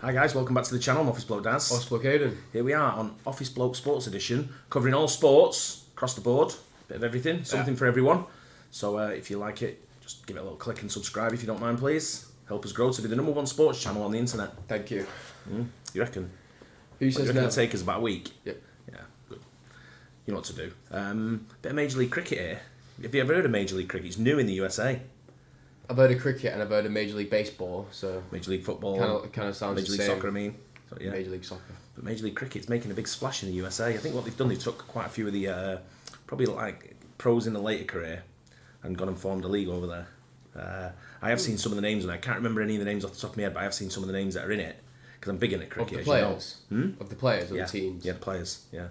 Hi guys, welcome back to the channel. I'm Office Bloke Daz. Office Bloke Aidan. Here we are on Office Bloke Sports Edition, covering all sports across the board, bit of everything, something for everyone. So if you like it, just give it a little click and subscribe if you don't mind, please. Help us grow to be the #1 sports channel on the internet. Thank you. You reckon? Who says it'll no? take us about a week? Yeah. Yeah, good. You know what to do. Bit of Major League Cricket here. Have you ever heard of Major League Cricket? It's new in the USA. I've heard of cricket and I've heard of Major League Baseball, so... Major League Football. Kind of sounds Major League Soccer, I mean. So, yeah. Major League Soccer. But Major League Cricket's making a big splash in the USA. I think what they've done, they've took quite a few of the, probably like pros in the later career and gone and formed a league over there. I have seen some of the names, and I can't remember any of the names off the top of my head, but I have seen some of the names that are in it, because I'm big in it, cricket. Of the players? You know. Of the players, or the teams? Yeah, the players, yeah.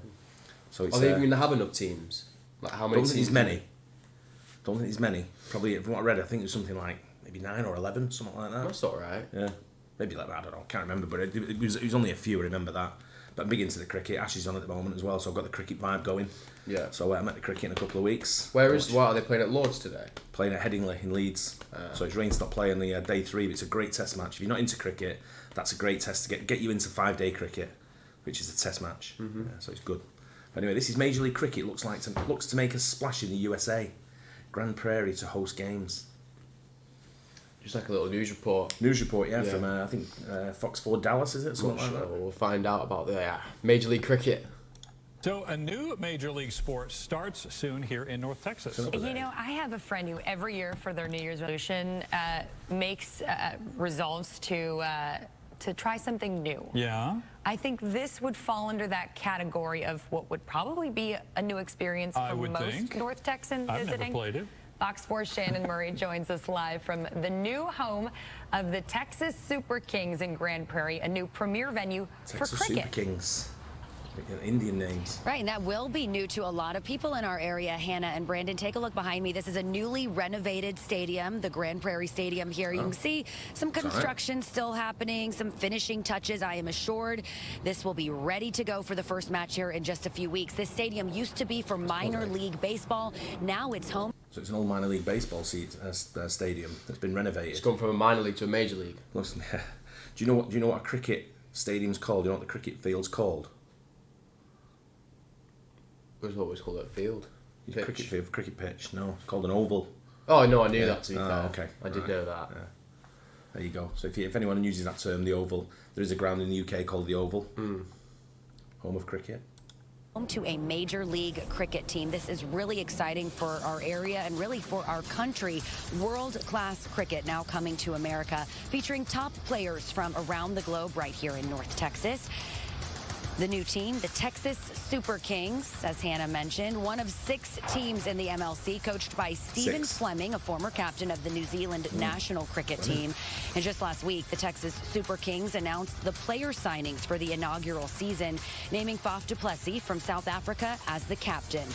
So it's, Are they even going to have enough teams? Like how many don't think teams? there's many. Don't think there's many. Probably, from what I read, I think there's something like maybe 9 or 11, something like that. That's alright. Yeah. Maybe like that, I don't know, can't remember, but it was only a few, I remember that. But I'm big into the cricket. Ash is on at the moment as well, so I've got the cricket vibe going. Yeah. So I'm at the cricket in a couple of weeks. What are they playing at Lords today? Playing at Headingley in Leeds. So it's rain stop play on the day 3, but it's a great test match. If you're not into cricket, that's a great test to get you into 5-day cricket, which is a test match. Yeah, so it's good. But anyway, this is Major League Cricket. Looks to make a splash in the USA. Grand Prairie to host games. Just like a little news report. News report, yeah. From I think Fox 4 Dallas, is it? Something like that. We'll find out about the Major League Cricket. So a new Major League sport starts soon here in North Texas. You know, I have a friend who every year for their New Year's resolution makes resolves to try something new. Yeah. I think this would fall under that category of what would probably be a new experience for most North Texans visiting. I've never played it. Fox 4's Shannon Murray joins us live from the new home of the Texas Super Kings in Grand Prairie, a new premier venue for cricket. Texas Super Kings. Indian names. Right, and that will be new to a lot of people in our area. Hannah and Brandon, take a look behind me. This is a newly renovated stadium, the Grand Prairie Stadium here. You can see some construction still happening, some finishing touches. I am assured this will be ready to go for the first match here in just a few weeks. This stadium used to be for minor league baseball. Now it's home. So it's an old minor league baseball stadium that's been renovated. It's gone from a minor league to a major league. Listen, do you know what a cricket stadium's called? Do you know what the cricket field's called? What was called a field? Cricket field, cricket pitch. No, it's called an oval. Oh no, I knew that. To be fair, okay, I did know that. Yeah. There you go. So if anyone uses that term, the oval, there is a ground in the UK called the Oval, home of cricket. Home to a major league cricket team. This is really exciting for our area and really for our country. World-class cricket now coming to America, featuring top players from around the globe right here in North Texas. The new team, the Texas Super Kings, as Hannah mentioned, one of 6 teams in the MLC, coached by Stephen Fleming, a former captain of the New Zealand national cricket team. And just last week, the Texas Super Kings announced the player signings for the inaugural season, naming Faf du Plessis from South Africa as the captain.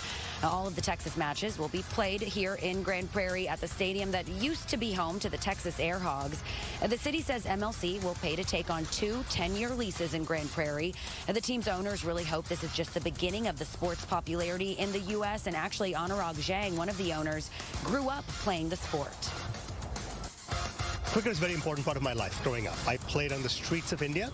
Now, all of the Texas matches will be played here in Grand Prairie at the stadium that used to be home to the Texas Air Hogs. The city says MLC will pay to take on 2 10-year leases in Grand Prairie. And the team's owners really hope this is just the beginning of the sport's popularity in the U.S. And actually, Anurag Zhang, one of the owners, grew up playing the sport. Cricket is a very important part of my life growing up. I played on the streets of India.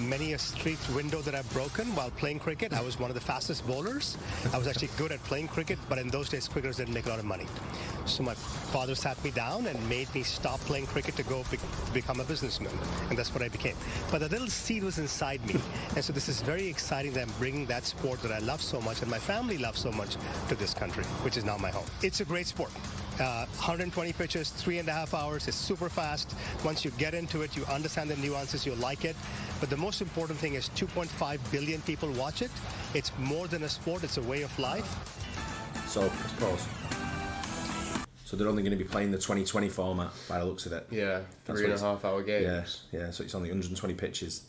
Many a street window that I've broken while playing cricket. I was one of the fastest bowlers. I was actually good at playing cricket, but in those days, cricketers didn't make a lot of money. So my father sat me down and made me stop playing cricket to go become a businessman, and that's what I became. But the little seed was inside me, and so this is very exciting that I'm bringing that sport that I love so much and my family loves so much to this country, which is now my home. It's a great sport. 120 pitches, 3.5 hours. It's super fast. Once you get into it, you understand the nuances, you'll like it. But the most important thing is 2.5 billion people watch it. It's more than a sport, it's a way of life. So, let's pause. So they're only going to be playing the 2020 format by the looks of it. Yeah, 3.5 hour games. Yeah, so it's only 120 pitches.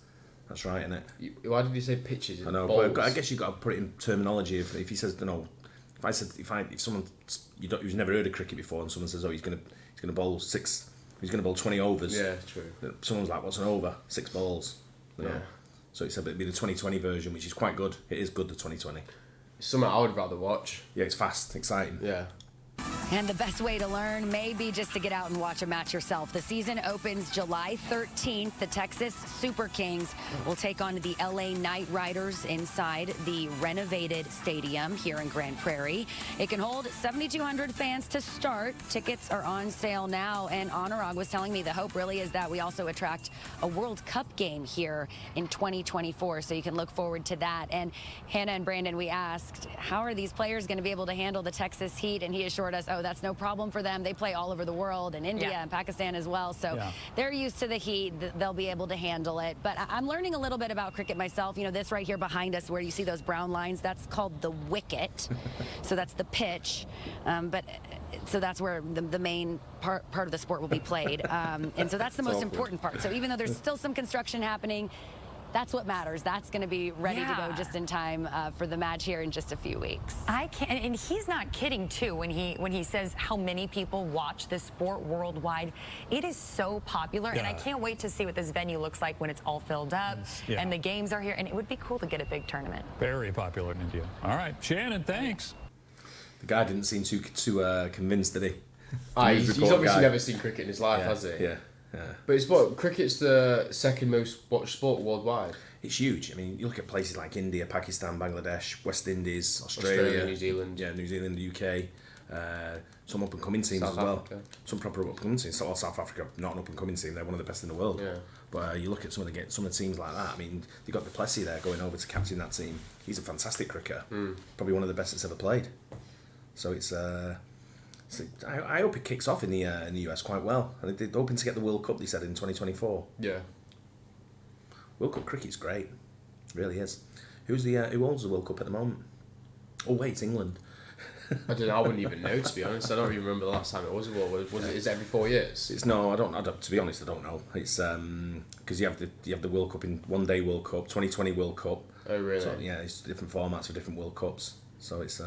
That's right, isn't it? Why did you say pitches? I know, but I guess you've got to put it in terminology. If he says, you know, if someone who's never heard of cricket before and someone says, oh, he's going to bowl 20 overs. Yeah, true. Someone's like, what's an over? 6 balls. You know? So it's it'd be the 2020 version, which is quite good. It is good, the 2020. It's something I would rather watch. Yeah, it's fast, exciting. Yeah. And the best way to learn may be just to get out and watch a match yourself. The season opens July 13th. The Texas Super Kings will take on the LA Knight Riders inside the renovated stadium here in Grand Prairie. It can hold 7,200 fans to start. Tickets are on sale now. And Anurag was telling me the hope really is that we also attract a World Cup game here in 2024. So you can look forward to that. And Hannah and Brandon, we asked, how are these players going to be able to handle the Texas heat? And he assured us, oh, that's no problem for them. They play all over the world, in India and Pakistan as well. So they're used to the heat. They'll be able to handle it. But I'm learning a little bit about cricket myself. You know, this right here behind us where you see those brown lines, that's called the wicket. So that's the pitch. So that's where the main part of the sport will be played. And so that's the most important part. So even though there's still some construction happening, that's what matters. That's going to be ready to go just in time for the match here in just a few weeks. I can't, and he's not kidding too when he says how many people watch this sport worldwide. It is so popular, and I can't wait to see what this venue looks like when it's all filled up and the games are here. And it would be cool to get a big tournament. Very popular in India. All right, Shannon, thanks. The guy didn't seem too convinced, did he? He's obviously never seen cricket in his life, has he? Yeah. But cricket's the second most watched sport worldwide. It's huge. I mean, you look at places like India, Pakistan, Bangladesh, West Indies, Australia, New Zealand. Yeah, New Zealand, the UK. Some up-and-coming teams South as well. Africa. Some proper up-and-coming teams. South Africa, not an up-and-coming team. They're one of the best in the world. Yeah. But you look at some of the teams like that. I mean, they got Duplessis there going over to captain that team. He's a fantastic cricketer. Probably one of the best that's ever played. So it's. I hope it kicks off in the US quite well. And they're hoping to get the World Cup, they said, in 2024. Yeah. World Cup cricket's great. It really is. Who owns the World Cup at the moment? Oh wait, England. I don't know. I wouldn't even know, to be honest. I don't even remember the last time it was a World. Is it every 4 years? It's no. I don't. To be honest, I don't know. It's because you have the World Cup in 1 day World Cup, 2020 World Cup. Oh really? So yeah, it's different formats for different World Cups. So it's.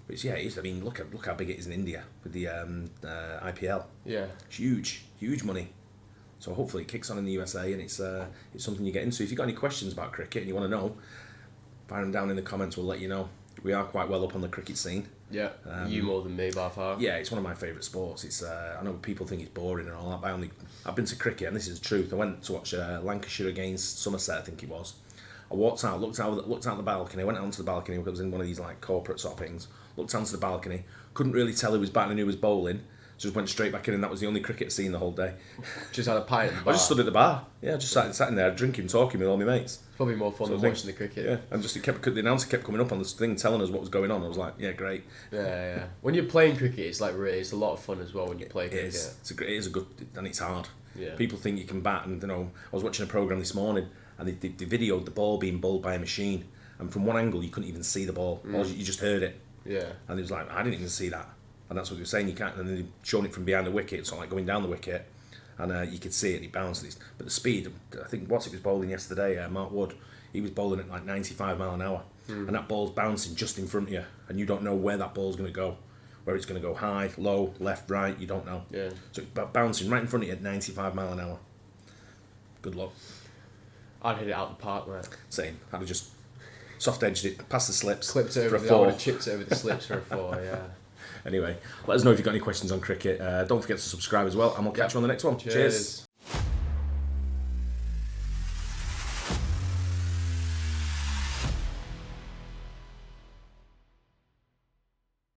But yeah, it is. I mean, look how big it is in India with the IPL. Yeah. It's huge money. So hopefully it kicks on in the USA, and it's something you get into. If you've got any questions about cricket and you want to know, fire them down in the comments. We'll let you know. We are quite well up on the cricket scene. Yeah. You more than me by far. Yeah, it's one of my favourite sports. It's I know people think it's boring and all that, but I've been to cricket, and this is the truth. I went to watch Lancashire against Somerset, I think it was. I walked out, looked out the balcony. I went onto the balcony because I was in one of these like corporate sort of things. Looked onto the balcony, couldn't really tell who was batting and who was bowling. Just went straight back in, and that was the only cricket I'd seen the whole day. Just had a pint at the bar. I just stood at the bar. Yeah, just sat in there drinking, talking with all my mates. It's probably more fun than watching the cricket. Yeah, and just the announcer kept coming up on this thing, telling us what was going on. I was like, yeah, great. Yeah. When you're playing cricket, it's like it's a lot of fun as well when you play cricket. It is a good, and it's hard. Yeah. People think you can bat, and I was watching a program this morning, and they videoed the ball being bowled by a machine, and from one angle you couldn't even see the ball. You just heard it. Yeah. And it was like, I didn't even see that. And that's what they were saying, you can't. And then they've shown it from behind the wicket, so like going down the wicket, and you could see it, and it bounced. But the speed, I think it was bowling yesterday, Mark Wood, he was bowling at like 95 mile an hour. And that ball's bouncing just in front of you, and you don't know where that ball's going to go. Where it's going to go high, low, left, right, you don't know. Yeah. So it's bouncing right in front of you at 95 mile an hour. Good luck. I'd hit it out the park, mate. Same. I'd have just soft edged it, past the slips, clipped over for a 4. I would have chipped it over the slips for a 4, yeah. Anyway, let us know if you've got any questions on cricket. Don't forget to subscribe as well, and we'll catch you on the next one. Cheers.